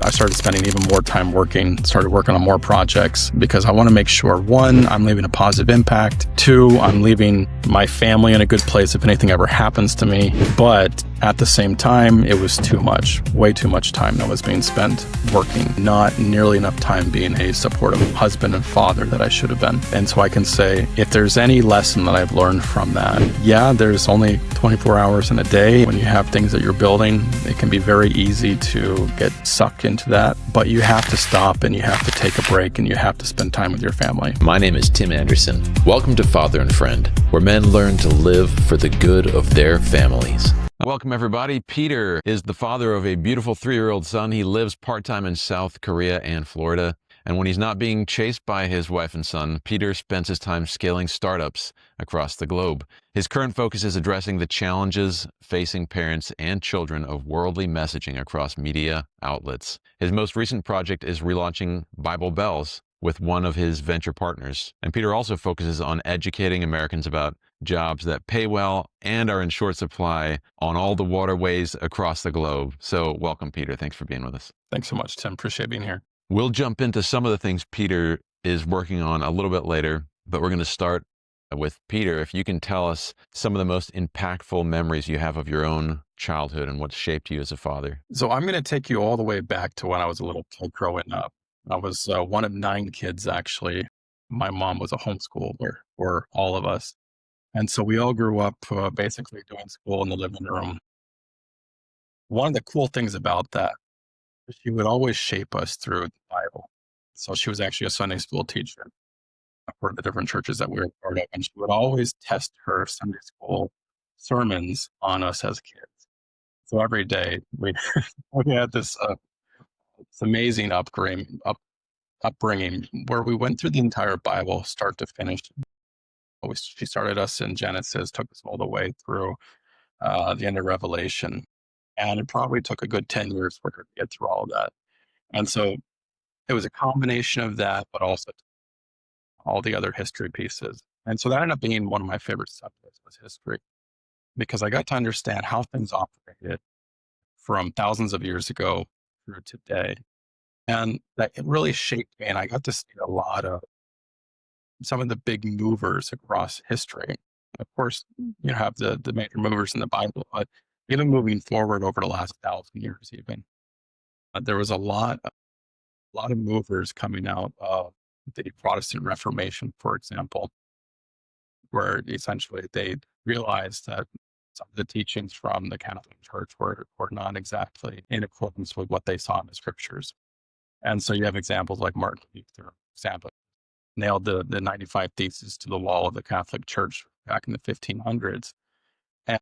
I started spending even more time working, started working on more projects because I want to make sure, one, I'm leaving a positive impact. Two, I'm leaving my family in a good place if anything ever happens to me. But at the same time, it was too much, way too much time that was being spent working, not nearly enough time being a supportive husband and father that I should have been. And so I can say, if there's any lesson that I've learned from that, yeah, there's only 24 hours in a day. When you have things that you're building, it can be very easy to get sucked into that, but you have to stop and you have to take a break and you have to spend time with your family. My name is Tim Anderson. Welcome to Father and Friend, where men learn to live for the good of their families. Welcome, everybody. Peter is the father of a beautiful 3-year-old son. He lives part-time in South Korea and Florida. And when he's not being chased by his wife and son, Peter spends his time scaling startups across the globe. His current focus is addressing the challenges facing parents and children of worldly messaging across media outlets. His most recent project is relaunching Bible Bells with one of his venture partners. And Peter also focuses on educating Americans about jobs that pay well and are in short supply on all the waterways across the globe. So welcome, Peter. Thanks for being with us. Thanks so much, Tim. Appreciate being here. We'll jump into some of the things Peter is working on a little bit later, but we're going to start with Peter. If you can tell us some of the most impactful memories you have of your own childhood and what shaped you as a father. So I'm going to take you all the way back to when I was a little kid growing up. I was one of 9 kids, actually. My mom was a homeschooler for all of us. And so we all grew up basically doing school in the living room. One of the cool things about that, she would always shape us through the Bible. So she was actually a Sunday school teacher for the different churches that we were part of. And she would always test her Sunday school sermons on us as kids. So every day we had this amazing upbringing where we went through the entire Bible, start to finish. She started us in Genesis, took us all the way through the end of Revelation. And it probably took a good 10 years for her to get through all of that. And so it was a combination of that, but also all the other history pieces. And so that ended up being one of my favorite subjects was history, because I got to understand how things operated from thousands of years ago through today. And that it really shaped me. And I got to see a lot of some of the big movers across history. Of course, you have the major movers in the Bible, but even moving forward over the last 1,000 years, even there was a lot of movers coming out of the Protestant Reformation, for example, where essentially they realized that some of the teachings from the Catholic Church were not exactly in accordance with what they saw in the scriptures. And so you have examples like Martin Luther, for example, nailed the 95 Theses to the wall of the Catholic Church back in the 1500s. And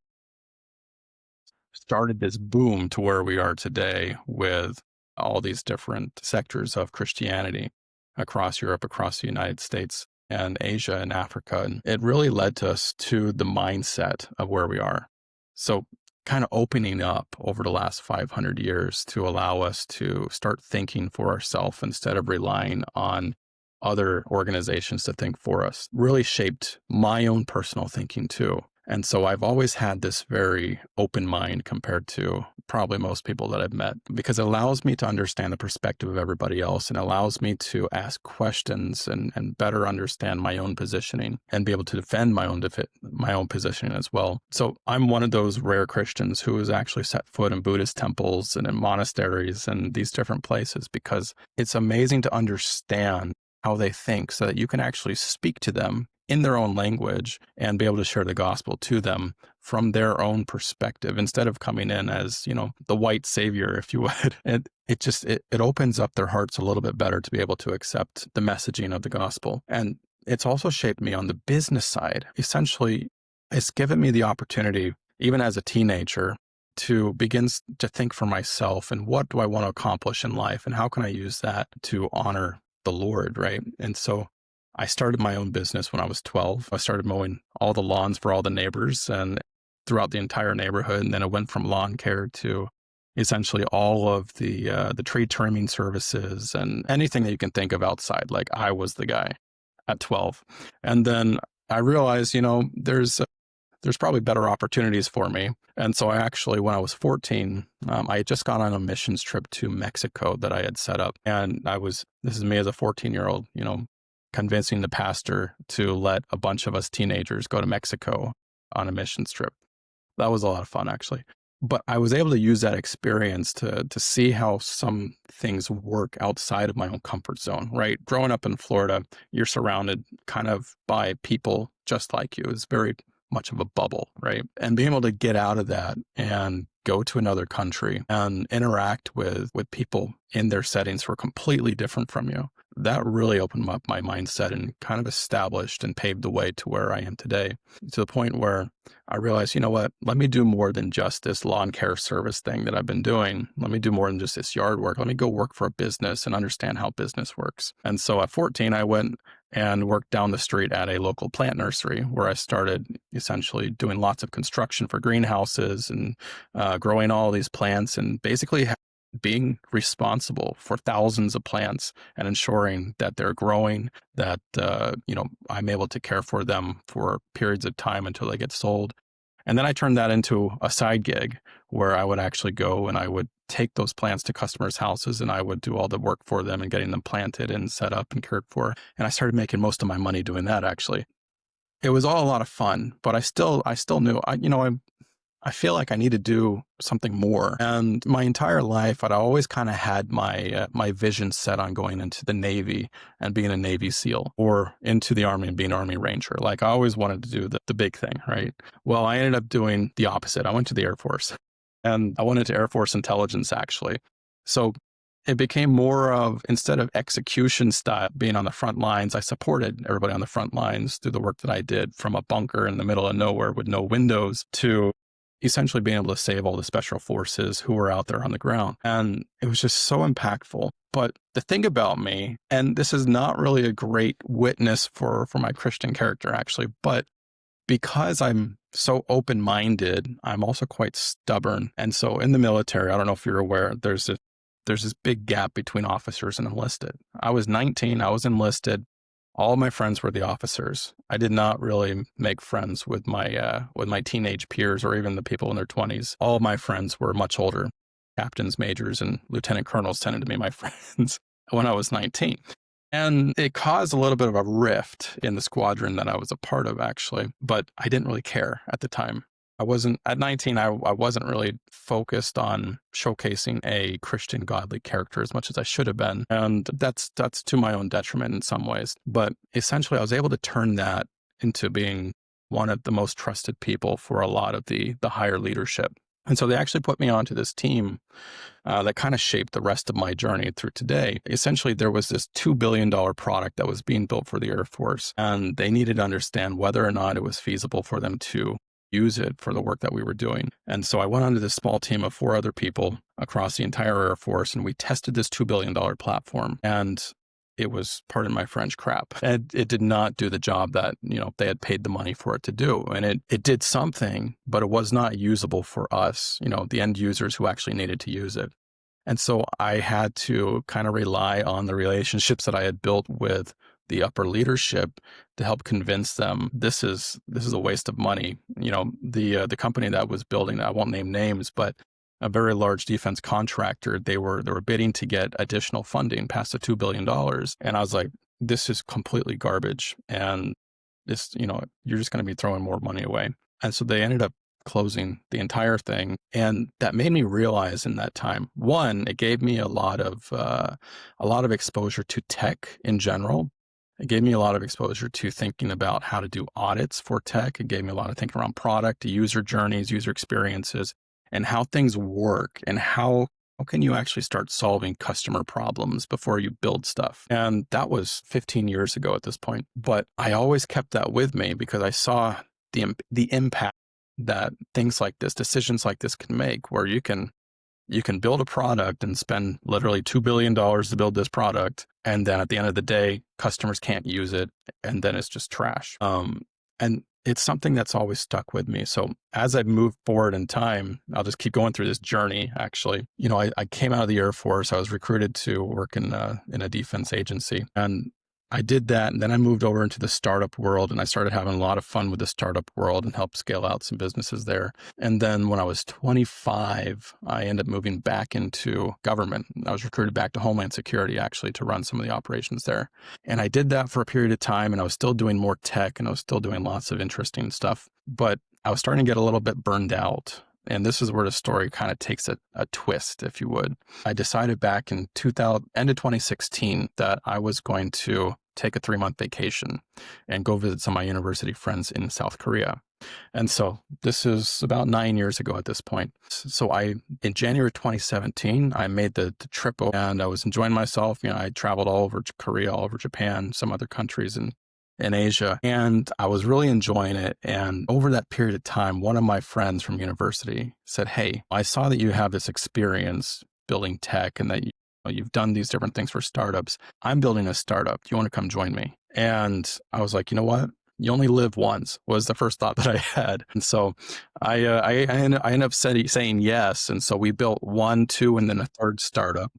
started this boom to where we are today with all these different sectors of Christianity across Europe, across the United States and Asia and Africa. And it really led to us to the mindset of where we are. So kind of opening up over the last 500 years to allow us to start thinking for ourselves instead of relying on other organizations to think for us really shaped my own personal thinking too. And so I've always had this very open mind compared to probably most people that I've met, because it allows me to understand the perspective of everybody else and allows me to ask questions and better understand my own positioning and be able to defend my own positioning as well. So I'm one of those rare Christians who has actually set foot in Buddhist temples and in monasteries and these different places, because it's amazing to understand how they think so that you can actually speak to them in their own language and be able to share the gospel to them from their own perspective instead of coming in as, the white savior, if you would. And it opens up their hearts a little bit better to be able to accept the messaging of the gospel. And it's also shaped me on the business side. Essentially, it's given me the opportunity, even as a teenager, to begin to think for myself and what do I want to accomplish in life and how can I use that to honor the Lord, right? And so I started my own business when I was 12. I started mowing all the lawns for all the neighbors and throughout the entire neighborhood. And then it went from lawn care to essentially all of the tree trimming services and anything that you can think of outside. Like I was the guy at 12. And then I realized, there's there's probably better opportunities for me. And so I actually, when I was 14, I had just gone on a missions trip to Mexico that I had set up. And this is me as a 14-year-old, convincing the pastor to let a bunch of us teenagers go to Mexico on a missions trip. That was a lot of fun, actually. But I was able to use that experience to see how some things work outside of my own comfort zone, right? Growing up in Florida, you're surrounded kind of by people just like you. It's very much of a bubble, right? And being able to get out of that and go to another country and interact with people in their settings who are completely different from you, that really opened up my mindset and kind of established and paved the way to where I am today, to the point where I realized, you know what, let me do more than just this lawn care service thing that I've been doing. Let me do more than just this yard work. Let me go work for a business and understand how business works. And so at 14, I went and worked down the street at a local plant nursery where I started essentially doing lots of construction for greenhouses and growing all these plants and basically being responsible for thousands of plants and ensuring that they're growing, that, I'm able to care for them for periods of time until they get sold. And then I turned that into a side gig where I would actually go and I would take those plants to customers' houses and I would do all the work for them and getting them planted and set up and cared for. And I started making most of my money doing that, actually. It was all a lot of fun, but I still knew, I feel like I need to do something more. And my entire life, I'd always kind of had my vision set on going into the Navy and being a Navy SEAL, or into the Army and being an Army Ranger. Like, I always wanted to do the big thing, right? Well, I ended up doing the opposite. I went to the Air Force, and I went into Air Force intelligence, actually. So it became more of, instead of execution style, being on the front lines, I supported everybody on the front lines through the work that I did, from a bunker in the middle of nowhere with no windows to essentially being able to save all the special forces who were out there on the ground. And it was just so impactful. But the thing about me, and this is not really a great witness for my Christian character, actually, but because I'm so open-minded, I'm also quite stubborn. And so in the military, I don't know if you're aware, there's this big gap between officers and enlisted. I was 19, I was enlisted. All of my friends were the officers. I did not really make friends with my teenage peers or even the people in their 20s. All of my friends were much older. Captains, majors, and lieutenant colonels tended to be my friends when I was 19. And it caused a little bit of a rift in the squadron that I was a part of, actually, but I didn't really care at the time. At 19, I wasn't really focused on showcasing a Christian godly character as much as I should have been. And that's to my own detriment in some ways. But essentially, I was able to turn that into being one of the most trusted people for a lot of the higher leadership. And so they actually put me onto this team that kind of shaped the rest of my journey through today. Essentially, there was this $2 billion product that was being built for the Air Force, and they needed to understand whether or not it was feasible for them to use it for the work that we were doing. And so I went onto this small team of 4 other people across the entire Air Force, and we tested this $2 billion platform. And it was, pardon my French, crap. And it did not do the job that, they had paid the money for it to do. And it did something, but it was not usable for us, the end users who actually needed to use it. And so I had to kind of rely on the relationships that I had built with the upper leadership to help convince them this is a waste of money. The company that was building, I won't name names, but a very large defense contractor, they were bidding to get additional funding past the $2 billion. And I was like, this is completely garbage. And this, you're just going to be throwing more money away. And so they ended up closing the entire thing. And that made me realize in that time, one, it gave me a lot of exposure to tech in general. It gave me a lot of exposure to thinking about how to do audits for tech. It gave me a lot of thinking around product, user journeys, user experiences, and how things work, and how can you actually start solving customer problems before you build stuff. And that was 15 years ago at this point. But I always kept that with me because I saw the impact that things like this, decisions like this can make, where you can build a product and spend literally $2 billion to build this product. And then at the end of the day, customers can't use it. And then it's just trash. And it's something that's always stuck with me. So as I move forward in time, I'll just keep going through this journey, actually. I came out of the Air Force. I was recruited to work in a defense agency. And I did that. And then I moved over into the startup world and I started having a lot of fun with the startup world and helped scale out some businesses there. And then when I was 25, I ended up moving back into government. I was recruited back to Homeland Security, actually, to run some of the operations there. And I did that for a period of time, and I was still doing more tech and I was still doing lots of interesting stuff. But I was starting to get a little bit burned out. And this is where the story kind of takes a twist, if you would. I decided back in end of 2016 that I was going to take a 3-month vacation and go visit some of my university friends in South Korea. And so this is about 9 years ago at this point. So in January 2017, I made the trip and I was enjoying myself. I traveled all over Korea, all over Japan, some other countries in Asia, and I was really enjoying it. And over that period of time, one of my friends from university said, "Hey, I saw that you have this experience building tech and that you've done these different things for startups. I'm building a startup. Do you want to come join me?" And I was like, you know what? You only live once, was the first thought that I had. And so I ended up saying yes. And so we built 1, 2, and then a third startup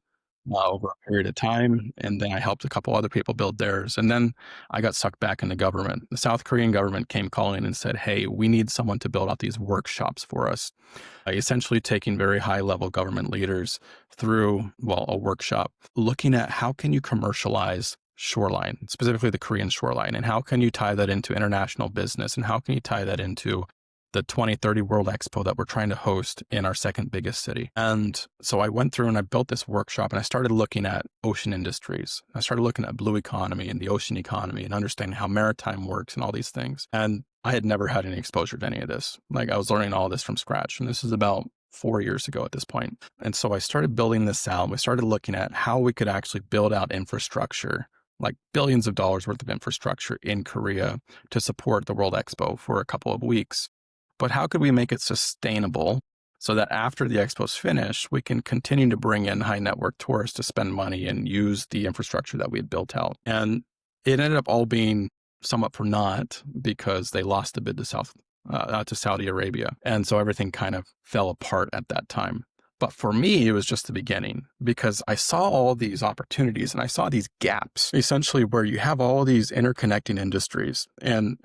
over a period of time. And then I helped a couple other people build theirs. And then I got sucked back in the government. The South Korean government came calling and said, "Hey, we need someone to build out these workshops for us." Essentially taking very high level government leaders through, a workshop, looking at how can you commercialize shoreline, specifically the Korean shoreline, and how can you tie that into international business, and how can you tie that into the 2030 World Expo that we're trying to host in our second biggest city. And so I went through and I built this workshop and I started looking at ocean industries. I started looking at blue economy and the ocean economy and understanding how maritime works and all these things. And I had never had any exposure to any of this. Like, I was learning all this from scratch. And this is about 4 years ago at this point. And so I started building this out. We started looking at how we could actually build out infrastructure, like billions of dollars worth of infrastructure in Korea to support the World Expo for a couple of weeks. But how could we make it sustainable so that after the expo's finished, we can continue to bring in high net worth tourists to spend money and use the infrastructure that we had built out? And it ended up all being somewhat for naught because they lost the bid to Saudi Arabia. And so everything kind of fell apart at that time. But for me, it was just the beginning because I saw all these opportunities and I saw these gaps, essentially where you have all these interconnecting industries. And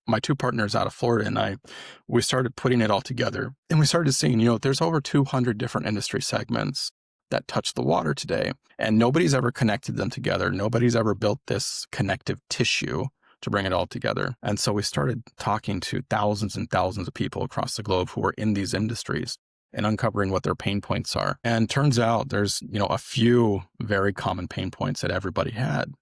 my 2 partners out of Florida and we started putting it all together, and we started seeing, there's over 200 different industry segments that touch the water today, and nobody's ever connected them together. Nobody's ever built this connective tissue to bring it all together. And so we started talking to thousands and thousands of people across the globe who are in these industries and uncovering what their pain points are. And turns out there's, a few very common pain points that everybody had.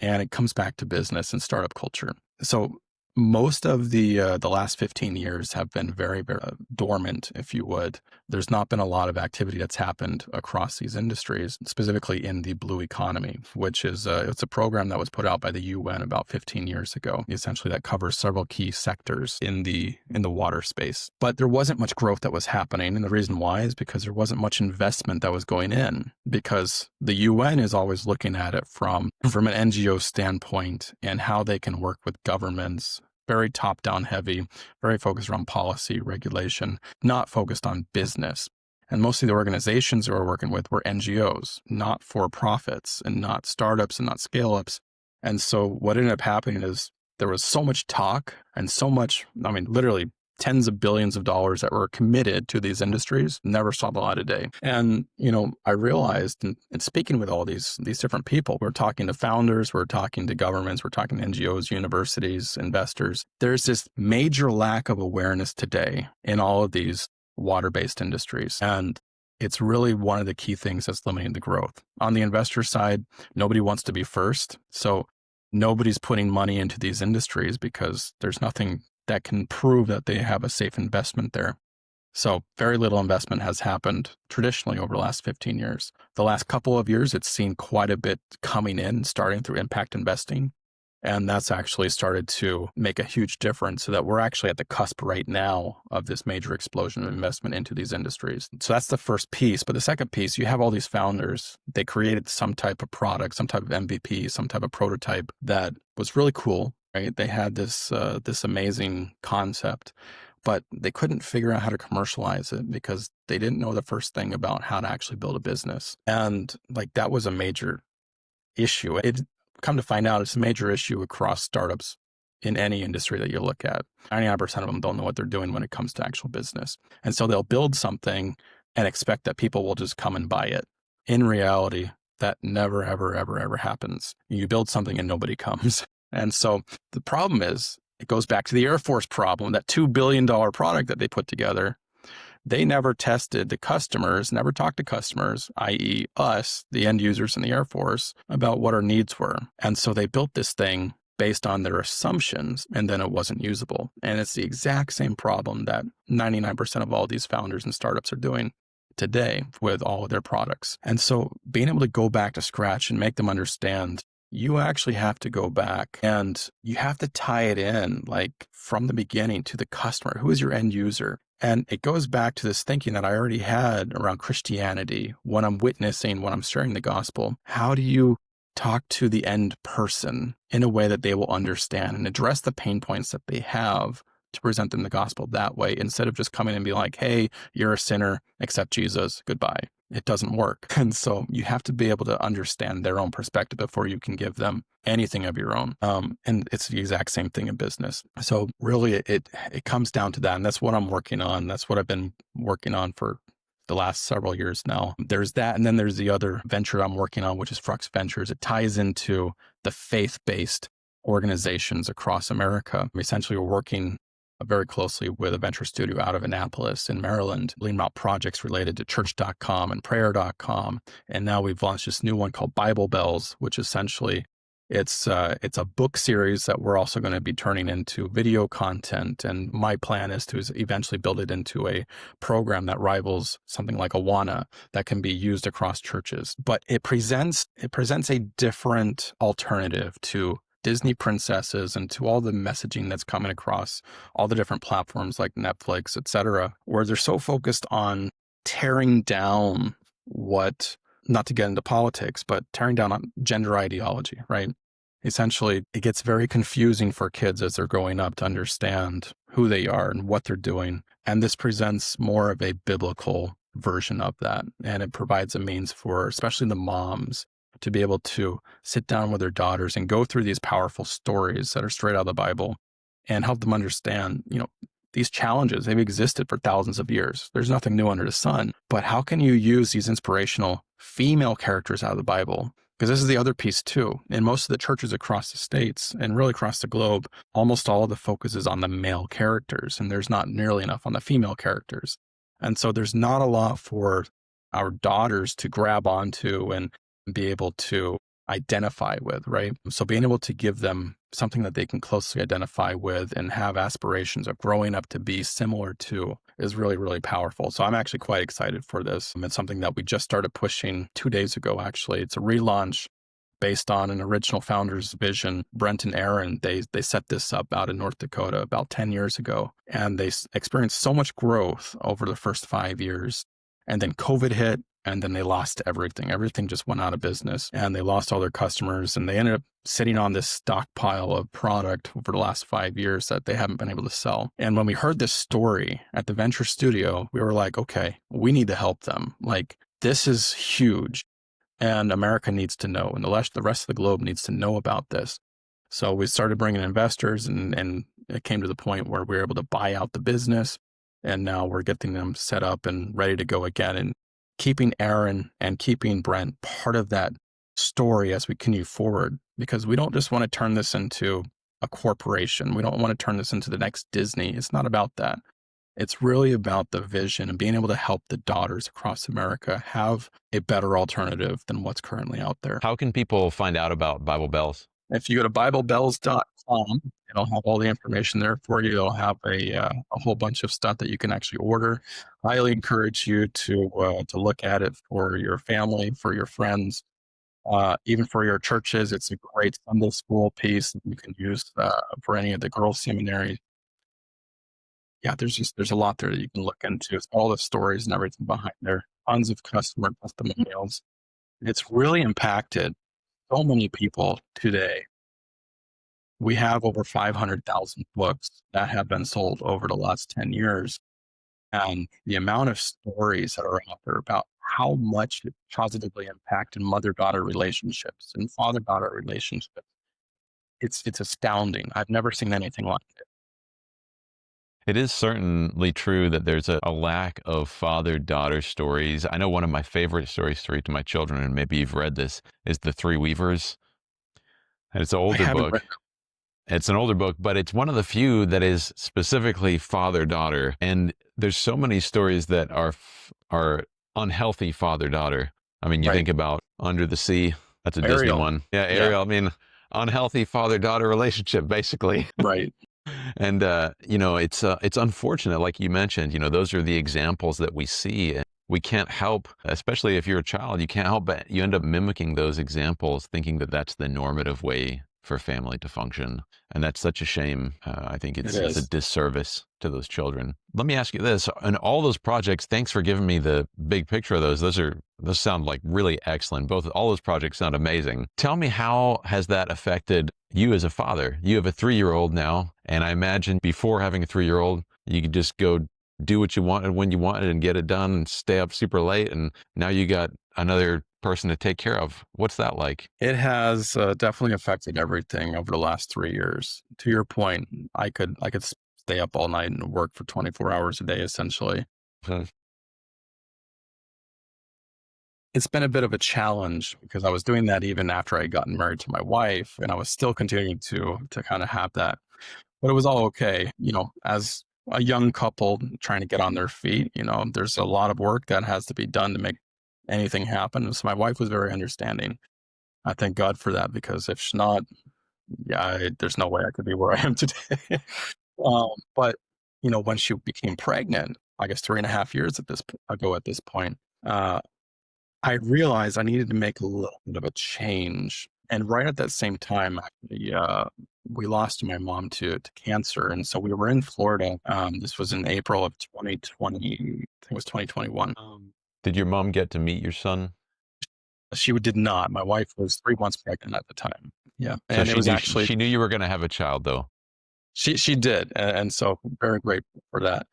And it comes back to business and startup culture. So most of the last 15 years have been very, very dormant, if you would. There's not been a lot of activity that's happened across these industries, specifically in the blue economy, which is it's a program that was put out by the UN about 15 years ago, essentially that covers several key sectors in the water space. But there wasn't much growth that was happening, and the reason why is because there wasn't much investment that was going in, because the UN is always looking at it from an NGO standpoint and how they can work with governments. Very top-down heavy, very focused around policy, regulation, not focused on business. And most of the organizations that we're working with were NGOs, not for-profits and not startups and not scale-ups. And so what ended up happening is there was so much talk and so much, literally tens of billions of dollars that were committed to these industries, never saw the light of day. And, I realized, and speaking with all these different people, we're talking to founders, we're talking to governments, we're talking to NGOs, universities, investors. There's this major lack of awareness today in all of these water-based industries. And it's really one of the key things that's limiting the growth. On the investor side, nobody wants to be first. So nobody's putting money into these industries because there's nothing that can prove that they have a safe investment there. So very little investment has happened traditionally over the last 15 years. The last couple of years, it's seen quite a bit coming in, starting through impact investing. And that's actually started to make a huge difference, so that we're actually at the cusp right now of this major explosion of investment into these industries. So that's the first piece. But the second piece, you have all these founders. They created some type of product, some type of MVP, some type of prototype that was really cool. Right? They had this amazing concept, but they couldn't figure out how to commercialize it because they didn't know the first thing about how to actually build a business. And that was a major issue. It come to find out, it's a major issue across startups in any industry that you look at. 99% of them don't know what they're doing when it comes to actual business. And so they'll build something and expect that people will just come and buy it. In reality, that never, ever, ever, ever happens. You build something and nobody comes. And so the problem is, it goes back to the Air Force problem, that $2 billion product that they put together. They never tested the customers, never talked to customers, i.e. us, the end users in the Air Force, about what our needs were. And so they built this thing based on their assumptions, and then it wasn't usable. And it's the exact same problem that 99% of all these founders and startups are doing today with all of their products. And so being able to go back to scratch and make them understand, you actually have to go back and you have to tie it in like from the beginning to the customer. Who is your end user? And it goes back to this thinking that I already had around Christianity when I'm witnessing, when I'm sharing the gospel. How do you talk to the end person in a way that they will understand and address the pain points that they have to present them the gospel that way, instead of just coming and be like, hey, you're a sinner, accept Jesus, goodbye. It doesn't work. And so you have to be able to understand their own perspective before you can give them anything of your own. And it's the exact same thing in business. So really it comes down to that. And that's what I'm working on. That's what I've been working on for the last several years now. There's that. And then there's the other venture I'm working on, which is Frux Ventures. It ties into the faith-based organizations across America. Essentially, we're working very closely with a venture studio out of Annapolis in Maryland, leading out projects related to church.com and prayer.com. And now we've launched this new one called Bible Bells, which essentially it's a book series that we're also going to be turning into video content. And my plan is to eventually build it into a program that rivals something like Awana that can be used across churches. But it presents a different alternative to Disney princesses and to all the messaging that's coming across all the different platforms like Netflix, et cetera, where they're so focused on tearing down not to get into politics, but tearing down on gender ideology, right? Essentially, it gets very confusing for kids as they're growing up to understand who they are and what they're doing. And this presents more of a biblical version of that. And it provides a means for, especially the moms, to be able to sit down with their daughters and go through these powerful stories that are straight out of the Bible and help them understand, these challenges. They've existed for thousands of years. There's nothing new under the sun. But how can you use these inspirational female characters out of the Bible? Because this is the other piece too. In most of the churches across the states and really across the globe, almost all of the focus is on the male characters, and there's not nearly enough on the female characters. And so there's not a lot for our daughters to grab onto and be able to identify with, right? So being able to give them something that they can closely identify with and have aspirations of growing up to be similar to is really, really powerful. So I'm actually quite excited for this. It's something that we just started pushing 2 days ago, actually. It's a relaunch based on an original founder's vision. Brent and Aaron, they set this up out in North Dakota about 10 years ago, and they experienced so much growth over the first 5 years. And then COVID hit, and then they lost everything. Everything just went out of business, and they lost all their customers, and they ended up sitting on this stockpile of product over the last 5 years that they haven't been able to sell. And when we heard this story at the venture studio, we were like, okay, we need to help them. Like, this is huge, and America needs to know, and the rest of the globe needs to know about this. So we started bringing investors, and it came to the point where we were able to buy out the business, and now we're getting them set up and ready to go again. And keeping Aaron and keeping Brent part of that story as we continue forward, because we don't just want to turn this into a corporation. We don't want to turn this into the next Disney. It's not about that. It's really about the vision and being able to help the daughters across America have a better alternative than what's currently out there. How can people find out about Bible Bells? If you go to biblebells.com, it'll have all the information there for you. It'll have a whole bunch of stuff that you can actually order. I highly encourage you to look at it for your family, for your friends, even for your churches. It's a great Sunday school piece that you can use for any of the girls' seminaries. Yeah, there's a lot there that you can look into. It's all the stories and everything behind there. Tons of customer testimonials. It's really impacted so many people today. We have over 500,000 books that have been sold over the last 10 years. And the amount of stories that are out there about how much it positively impacted mother-daughter relationships and father-daughter relationships. It's astounding. I've never seen anything like it. It is certainly true that there's a lack of father-daughter stories. I know one of my favorite stories to read to my children, and maybe you've read this, is The Three Weavers. And it's an I older haven't read. book. It's an older book, but it's one of the few that is specifically father-daughter. And there's so many stories that are unhealthy father-daughter. I mean, you Right. think about Under the Sea. That's a Disney Ariel. one. Yeah, Yeah. Ariel. I mean, unhealthy father-daughter relationship, basically. Right. And it's unfortunate, like you mentioned. Those are the examples that we see. And we can't help, especially if you're a child, you can't help but you end up mimicking those examples, thinking that that's the normative way for family to function. And that's such a shame. I think It it's a is. disservice to those children. Let me ask you this: in all those projects, thanks for giving me the big picture of those. Those sound like really excellent. All those projects sound amazing. Tell me, how has that affected you as a father? You have a 3-year-old now, and I imagine before having a 3-year-old, you could just go do what you wanted when you wanted and get it done and stay up super late. And now you got another person to take care of. What's that like? It has definitely affected everything over the last 3 years. To your point, I could stay up all night and work for 24 hours a day, essentially. Mhm. It's been a bit of a challenge because I was doing that even after I had gotten married to my wife, and I was still continuing to kind of have that. But it was all okay. As a young couple trying to get on their feet, there's a lot of work that has to be done to make anything happen. So my wife was very understanding. I thank God for that, because if she's not, yeah, there's no way I could be where I am today. But when she became pregnant, I guess 3.5 years ago at this point, uh, I realized I needed to make a little bit of a change. And right at that same time, actually, we lost my mom to cancer, and so we were in Florida. This was in April of 2020. I think it was 2021. Did your mom get to meet your son? She did not. My wife was 3 months pregnant at the time. Yeah, So and it was actually she knew you were going to have a child, though. she did, and so very grateful for that.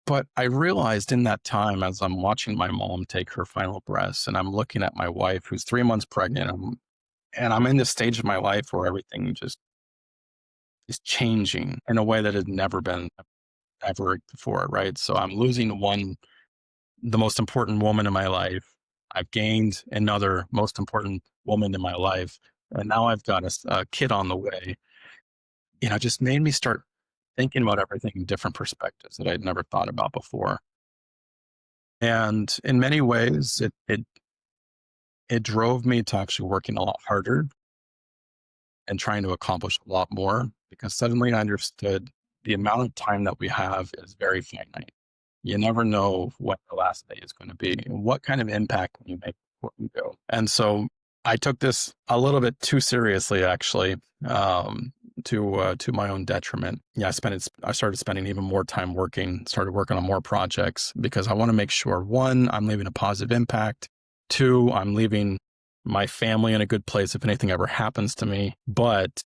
But I realized in that time, as I'm watching my mom take her final breaths, and I'm looking at my wife who's 3 months pregnant, and I'm in this stage of my life where everything just is changing in a way that had never been ever before, right? So I'm losing the most important woman in my life. I've gained another most important woman in my life. And now I've got a kid on the way. It just made me start thinking about everything in different perspectives that I'd never thought about before. And in many ways, it drove me to actually working a lot harder and trying to accomplish a lot more, because suddenly I understood the amount of time that we have is very finite. You never know what the last day is going to be and what kind of impact can you make before you go. And so I took this a little bit too seriously, actually, to my own detriment. Yeah, I started spending even more time working, started working on more projects, because I want to make sure, one, I'm leaving a positive impact. Two, I'm leaving my family in a good place if anything ever happens to me. But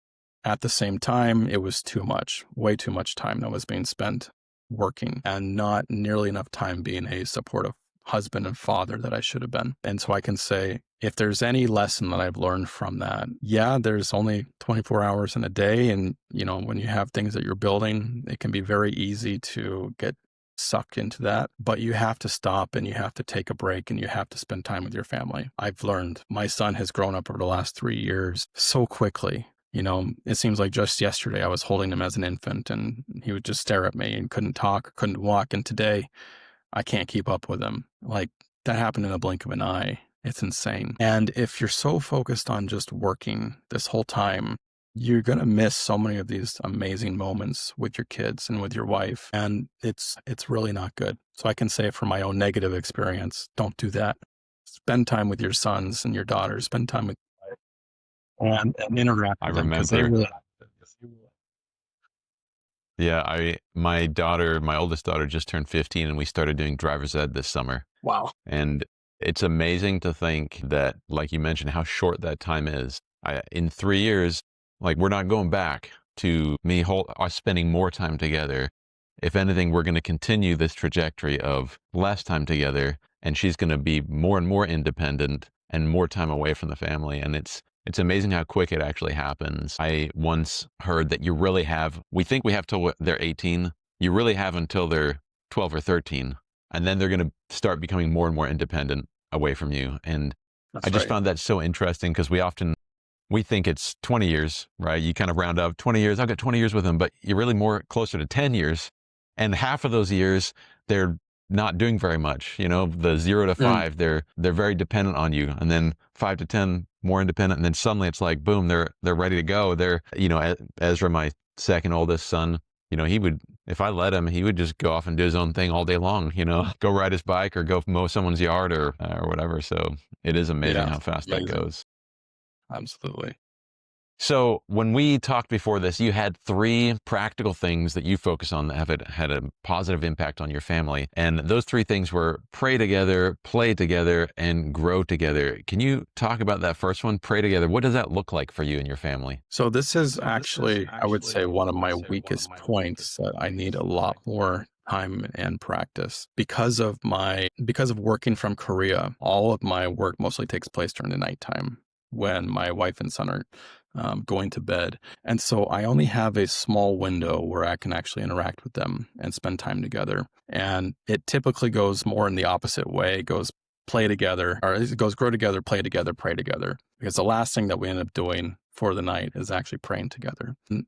at the same time, it was too much, way too much time that was being spent working, and not nearly enough time being a supportive husband and father that I should have been. And so I can say, if there's any lesson that I've learned from that, yeah, there's only 24 hours in a day. And, when you have things that you're building, it can be very easy to get sucked into that, but you have to stop and you have to take a break and you have to spend time with your family. I've learned my son has grown up over the last 3 years so quickly. It seems like just yesterday I was holding him as an infant and he would just stare at me and couldn't talk, couldn't walk. And today I can't keep up with him. Like, that happened in the blink of an eye. It's insane. And if you're so focused on just working this whole time, you're going to miss so many of these amazing moments with your kids and with your wife. And it's really not good. So I can say from my own negative experience, don't do that. Spend time with your sons and your daughters, spend time with your wife, and interact I with them, because they remember. really. Yeah, my oldest daughter just turned 15, and we started doing driver's ed this summer. Wow. And it's amazing to think that, like you mentioned, how short that time is. In 3 years, like, we're not going back to us spending more time together. if anything, we're going to continue this trajectory of less time together, and she's going to be more and more independent and more time away from the family. And it's amazing how quick it actually happens. I once heard that we think we have till they're 18. You really have until they're 12 or 13. And then they're going to start becoming more and more independent away from you. And I That's just right. found that so interesting because we think it's 20 years, right? You kind of round up 20 years. I've got 20 years with them, but you're really more closer to 10 years. And half of those years, they're not doing very much. The 0 to Mm, 5, they're very dependent on you. And then 5 to 10, more independent. And then suddenly it's like, boom, they're ready to go. Ezra, my second oldest son, if I let him, he would just go off and do his own thing all day long, go ride his bike or go mow someone's yard or whatever. So it is amazing yeah, how fast that amazing. goes. Absolutely. So when we talked before this, you had 3 practical things that you focus on that had a positive impact on your family. And those 3 things were pray together, play together, and grow together. Can you talk about that first one, pray together? What does that look like for you and your family? So this is actually, I would say, one of my weakest points that I need a lot more time and practice because of working from Korea. All of my work mostly takes place during the nighttime when my wife and son are going to bed. And so I only have a small window where I can actually interact with them and spend time together. And it typically goes more in the opposite way. It goes play together, or it goes grow together, play together, pray together. Because the last thing that we end up doing for the night is actually praying together. And,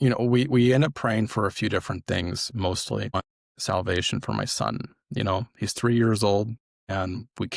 we end up praying for a few different things, mostly salvation for my son. He's 3 years old, and we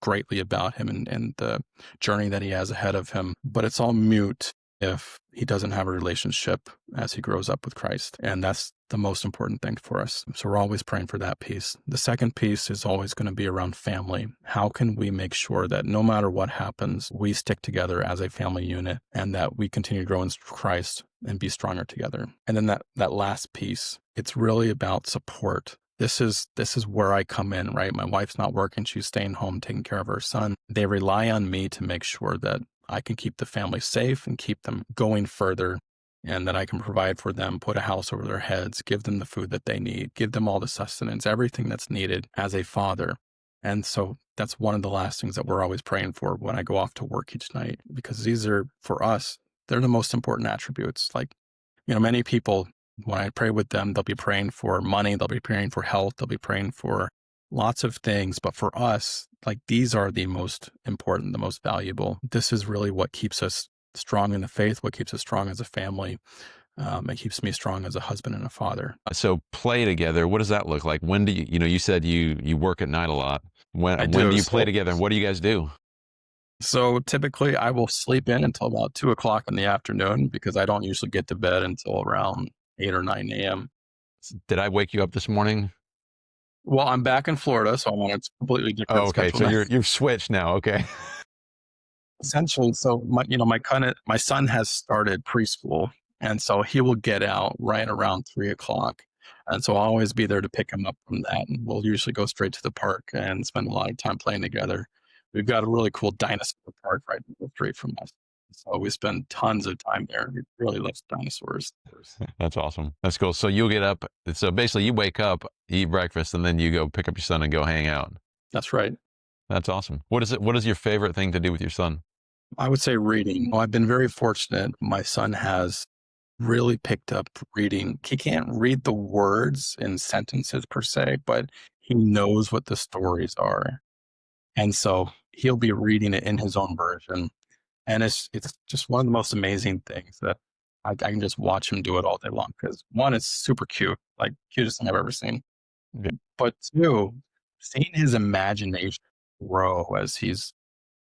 greatly about him and the journey that he has ahead of him. But it's all mute if he doesn't have a relationship as he grows up with Christ. And that's the most important thing for us. So we're always praying for that piece. The second piece is always going to be around family. How can we make sure that no matter what happens, we stick together as a family unit and that we continue to grow in Christ and be stronger together? And then that last piece, it's really about support. This is where I come in, right? My wife's not working. She's staying home, taking care of her son. They rely on me to make sure that I can keep the family safe and keep them going further, and that I can provide for them, put a house over their heads, give them the food that they need, give them all the sustenance, everything that's needed as a father. And so that's one of the last things that we're always praying for when I go off to work each night, because these are, for us, they're the most important attributes. Like, many people, when I pray with them, they'll be praying for money, they'll be praying for health, they'll be praying for lots of things. But for us, like, these are the most important, the most valuable. This is really what keeps us strong in the faith, what keeps us strong as a family. It keeps me strong as a husband and a father. So play together, what does that look like? When do you said you work at night a lot. I When do do. you play together and what do you guys do? So typically I will sleep in until about 2 o'clock in the afternoon, because I don't usually get to bed until around 8 or 9 a.m. Did I wake you up this morning? Well, I'm back in Florida, so I'm on a completely Oh, different okay. schedule So now. you've switched now. Okay. Essentially, so my son has started preschool, and so he will get out right around 3 o'clock. And so I'll always be there to pick him up from that. And we'll usually go straight to the park and spend a lot of time playing together. We've got a really cool dinosaur park right down the street from us. So we spend tons of time there. He really loves dinosaurs. That's awesome. That's cool. So you'll get up. So basically you wake up, eat breakfast, and then you go pick up your son and go hang out. That's right. That's awesome. What is your favorite thing to do with your son? I would say reading. I've been very fortunate. My son has really picked up reading. He can't read the words in sentences per se, but he knows what the stories are. And so he'll be reading it in his own version. And it's just one of the most amazing things that I can just watch him do it all day long. Because one, it's super cute, like cutest thing I've ever seen. Yeah. But two, seeing his imagination grow as he's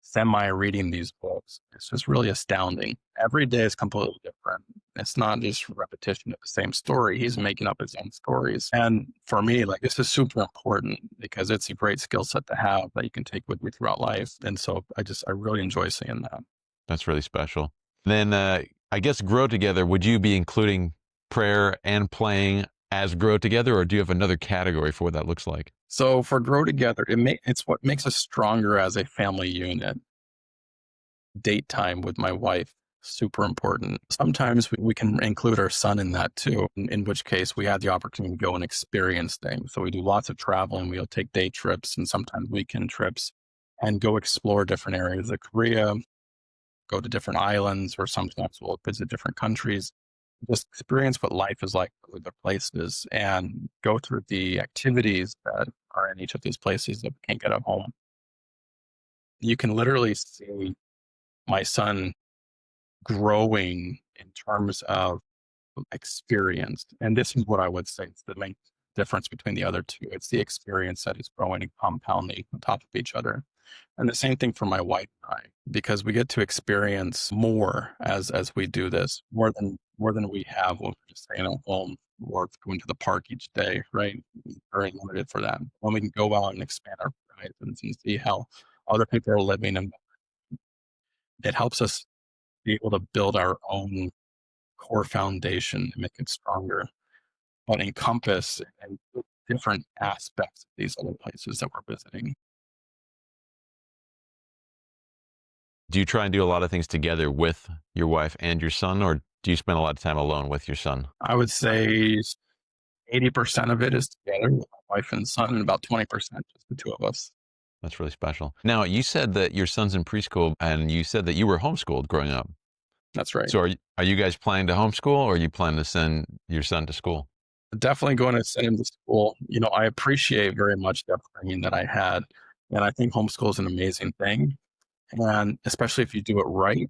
semi-reading these books, it's just really astounding. Every day is completely different. It's not just repetition of the same story. He's making up his own stories. And for me, like, this is super important because it's a great skill set to have that you can take with you throughout life. And so I really enjoy seeing that. That's really special. Then I guess grow together. Would you be including prayer and playing as grow together, or do you have another category for what that looks like? So for Grow Together, it's what makes us stronger as a family unit. Date time with my wife. super important. Sometimes we can include our son in that too, in which case we had the opportunity to go and experience things. So we do lots of traveling. We'll take day trips and sometimes weekend trips and go explore different areas of Korea, go to different islands, or sometimes we'll visit different countries, just experience what life is like in other places and go through the activities that are in each of these places that we can't get at home. You can literally see my son growing in terms of experience. And this is what I would say is the main difference between the other two. It's the experience that is growing and compounding on top of each other. And the same thing for my wife and I, because we get to experience more as we do this, more than we have when we're just staying at home or going to the park each day, right? Very limited for that. When we can go out and expand our horizons and see how other people are living, and it helps us be able to build our own core foundation and make it stronger, but encompass and different aspects of these other places that we're visiting. Do you try and do a lot of things together with your wife and your son, or do you spend a lot of time alone with your son? I would say 80% of it is together with my wife and son, and about 20% just the two of us. That's really special. Now, you said that your son's in preschool, and you said that you were homeschooled growing up. That's right. So are you guys planning to homeschool, or are you planning to send your son to school? Definitely going to send him to school. I appreciate very much the upbringing that I had. And I think homeschool is an amazing thing. And especially if you do it right.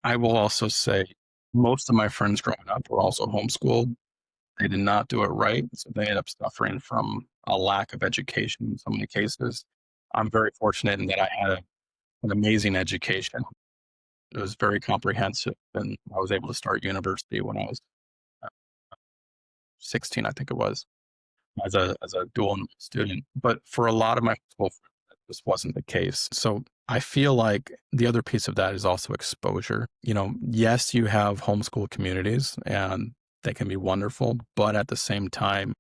I will also say most of my friends growing up were also homeschooled. They did not do it right. So they ended up suffering from a lack of education in so many cases. I'm very fortunate in that I had an amazing education. It was very comprehensive. And I was able to start university when I was uh, 16, I think it was, as a dual enrolled student. But for a lot of my school friends, this wasn't the case. So I feel like the other piece of that is also exposure. Yes, you have homeschool communities and they can be wonderful, but at the same time,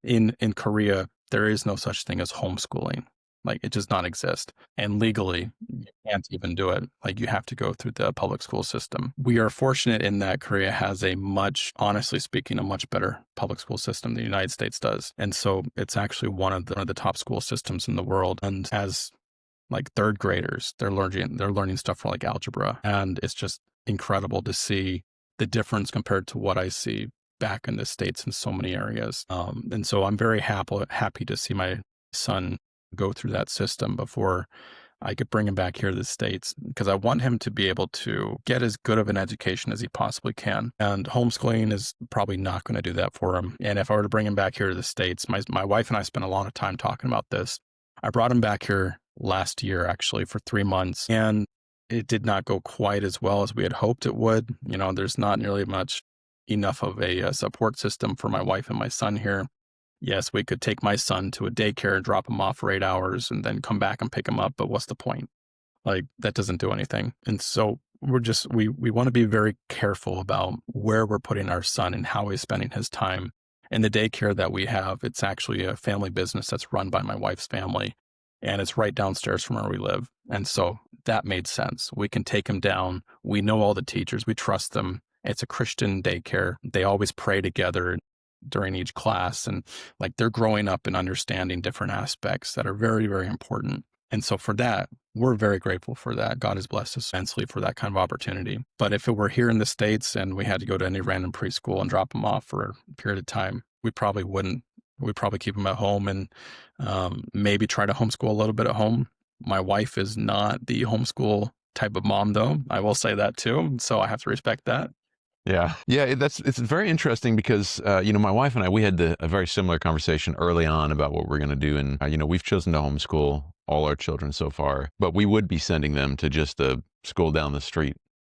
in Korea, there is no such thing as homeschooling. Like it does not exist. And legally, you can't even do it. Like you have to go through the public school system. We are fortunate in that Korea has honestly speaking, a much better public school system than the United States does. And so it's actually one of the top school systems in the world. And as like third graders, they're learning stuff for like algebra. And it's just incredible to see the difference compared to what I see back in the States in so many areas. And so I'm very happy to see my son go through that system before I could bring him back here to the States, because I want him to be able to get as good of an education as he possibly can. And homeschooling is probably not going to do that for him. And if I were to bring him back here to the States, my wife and I spent a lot of time talking about this. I brought him back here last year, actually, for 3 months, and it did not go quite as well as we had hoped it would. There's not nearly enough of a support system for my wife and my son here. Yes, we could take my son to a daycare and drop him off for 8 hours and then come back and pick him up. But what's the point? Like that doesn't do anything. And so we want to be very careful about where we're putting our son and how he's spending his time. And the daycare that we have, it's actually a family business that's run by my wife's family. And it's right downstairs from where we live. And so that made sense. We can take him down. We know all the teachers. We trust them. It's a Christian daycare. They always pray together during each class. And like they're growing up and understanding different aspects that are very, very important. And so for that, we're very grateful for that. God has blessed us immensely for that kind of opportunity. But if it were here in the States and we had to go to any random preschool and drop them off for a period of time, we probably wouldn't. We'd probably keep them at home and maybe try to homeschool a little bit at home. My wife is not the homeschool type of mom, though. I will say that too. So I have to respect that. Yeah. Yeah. It's very interesting because, my wife and I, we had a very similar conversation early on about what we're going to do. And, we've chosen to homeschool all our children so far, but we would be sending them to just a school down the street,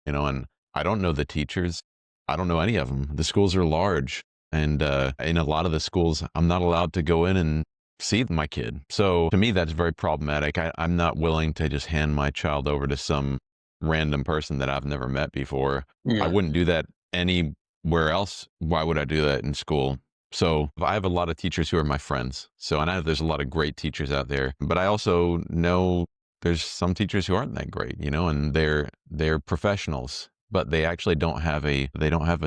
and I don't know the teachers. I don't know any of them. The schools are large. And in a lot of the schools, I'm not allowed to go in and see my kid. So to me, that's very problematic. I'm not willing to just hand my child over to some random person that I've never met before. I Yeah. wouldn't do that anywhere else. Why would I do that in school? So I have a lot of teachers who are my friends. So, and I know there's a lot of great teachers out there, but I also know there's some teachers who aren't that great, and they're professionals but they actually don't have a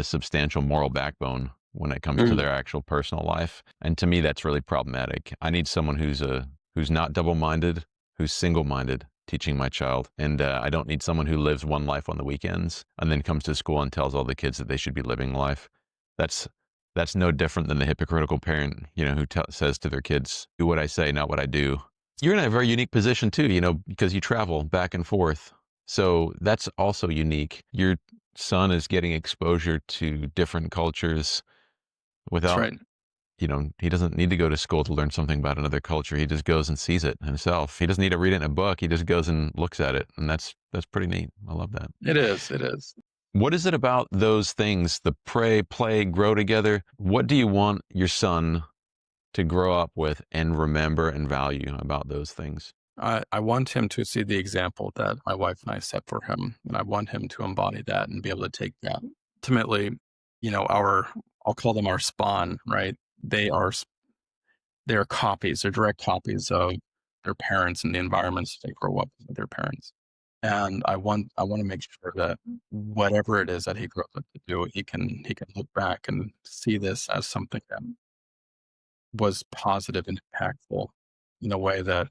substantial moral backbone when it comes to Mm, their actual personal life. And to me, that's really problematic. I need someone who's not double-minded, who's single-minded, teaching my child. And I don't need someone who lives one life on the weekends and then comes to school and tells all the kids that they should be living life. That's that's no different than the hypocritical parent, who says to their kids, "Do what I say, not what I do." You're in a very unique position too, because you travel back and forth. So that's also unique. Your son is getting exposure to different cultures that's without, right. he doesn't need to go to school to learn something about another culture. He just goes and sees it himself. He doesn't need to read it in a book. He just goes and looks at it. And that's pretty neat. I love that. It is. It is. What is it about those things, the pray, play, grow together? What do you want your son to grow up with and remember and value about those things? I want him to see the example that my wife and I set for him, and I want him to embody that and be able to take that. Ultimately, I'll call them our spawn, right? They are copies, they're direct copies of their parents and the environments they grow up with their parents. And I want to make sure that whatever it is that he grows up to do, he can look back and see this as something that was positive and impactful in a way that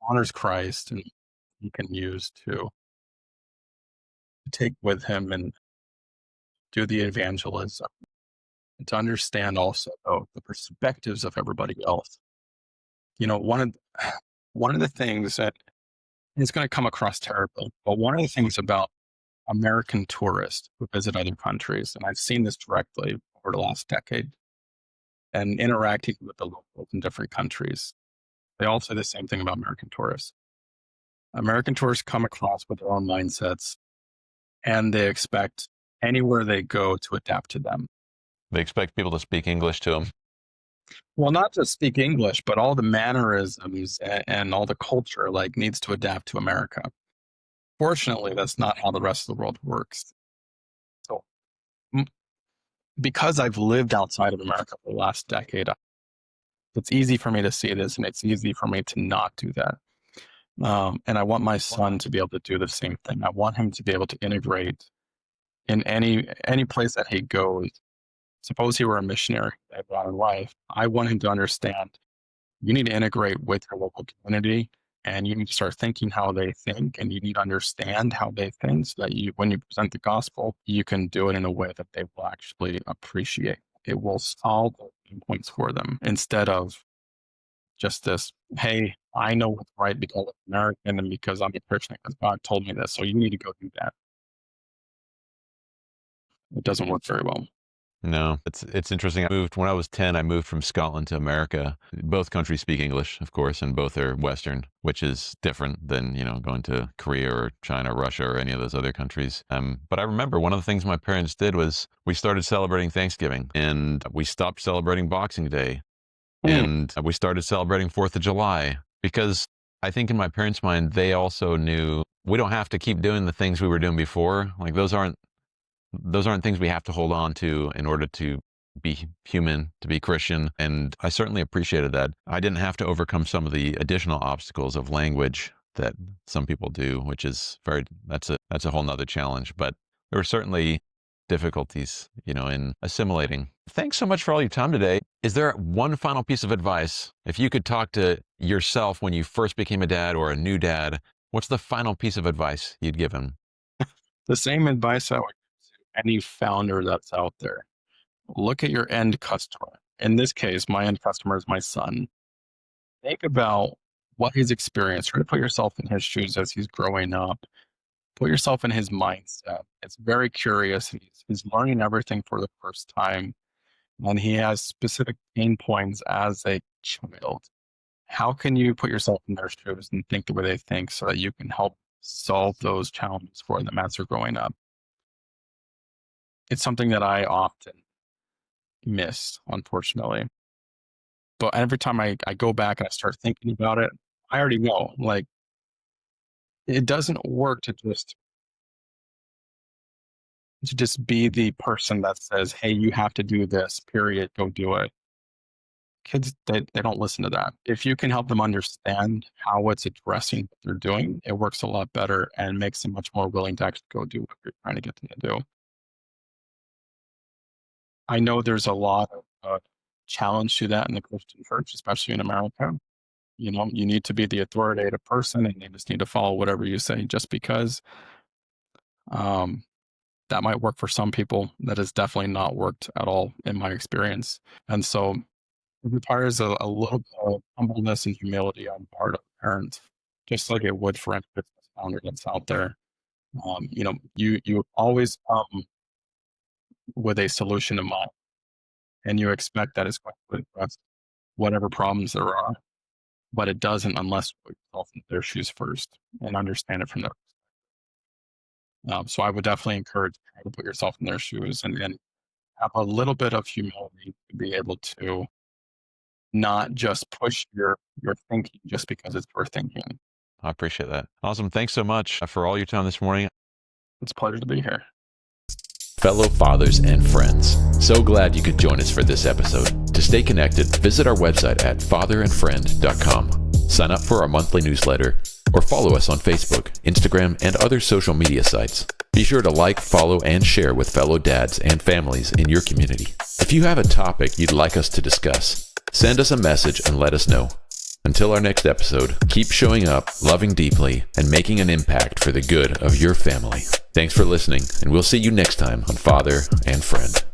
honors Christ and he can use to take with him and do the evangelism and to understand also the perspectives of everybody else. You know, one of the things that is going to come across terribly, but one of the things about American tourists who visit other countries, and I've seen this directly over the last decade, and interacting with the locals in different countries, they all say the same thing about American tourists. American tourists come across with their own mindsets and they expect anywhere they go to adapt to them. They expect people to speak English to them. Well, not just speak English, but all the mannerisms and all the culture like needs to adapt to America. Fortunately, that's not how the rest of the world works. So, m- because I've lived outside of America for the last decade, it's easy for me to see this, and it's easy for me to not do that. And I want my son to be able to do the same thing. I want him to be able to integrate in any place that he goes. Suppose he were a missionary that brought in life. I want him to understand you need to integrate with your local community and you need to start thinking how they think and you need to understand how they think so that when you present the gospel, you can do it in a way that they will actually appreciate. It will solve the pain points for them instead of just this, hey, I know what's right because I'm American and because I'm a Christian because God told me this. So you need to go do that. It doesn't work very well. No, it's interesting. When I was 10, I moved from Scotland to America. Both countries speak English, of course, and both are Western, which is different than, going to Korea or China, Russia, or any of those other countries. But I remember one of the things my parents did was we started celebrating Thanksgiving and we stopped celebrating Boxing Day Mm, and we started celebrating 4th of July because I think in my parents' mind, they also knew we don't have to keep doing the things we were doing before. Like those aren't things we have to hold on to in order to be human, to be Christian. And I certainly appreciated that. I didn't have to overcome some of the additional obstacles of language that some people do, which is that's a whole nother challenge. But there were certainly difficulties, in assimilating. Thanks so much for all your time today. Is there one final piece of advice? If you could talk to yourself when you first became a dad or a new dad, what's the final piece of advice you'd give him? the same advice I would give to any founder that's out there. Look at your end customer. In this case, my end customer is my son. Think about what he's experienced. Try to put yourself in his shoes as he's growing up. Put yourself in his mindset. It's very curious. He's learning everything for the first time, and he has specific pain points as a child. How can you put yourself in their shoes and think the way they think so that you can help solve those challenges for them as they're growing up? It's something that I often miss, unfortunately. But every time I go back and I start thinking about it, I already know, like, it doesn't work to just be the person that says, "Hey, you have to do this, period, go do it." kids, they don't listen to that. If you can help them understand how it's addressing what they're doing, it works a lot better and makes them much more willing to actually go do what you're trying to get them to do. I know there's a lot of challenge to that in the Christian church, especially in America. You need to be the authoritative person and they just need to follow whatever you say just because. Um, that might work for some people. That has definitely not worked at all in my experience. And so it requires a little bit of humbleness and humility on the part of parents, just like it would for any business founder that's out there. You always come with a solution in mind, and you expect that it's going to address whatever problems there are, but it doesn't unless you put yourself in their shoes first and understand it from their. So I would definitely encourage you to put yourself in their shoes and have a little bit of humility to be able to not just push your thinking just because it's your thinking. I appreciate that. Awesome. Thanks so much for all your time this morning. It's a pleasure to be here. Fellow fathers and friends, so glad you could join us for this episode. To stay connected, visit our website at fatherandfriend.com. Sign up for our monthly newsletter or follow us on Facebook, Instagram, and other social media sites. Be sure to like, follow, and share with fellow dads and families in your community. If you have a topic you'd like us to discuss, send us a message and let us know. Until our next episode, keep showing up, loving deeply, and making an impact for the good of your family. Thanks for listening, and we'll see you next time on Father and Friend.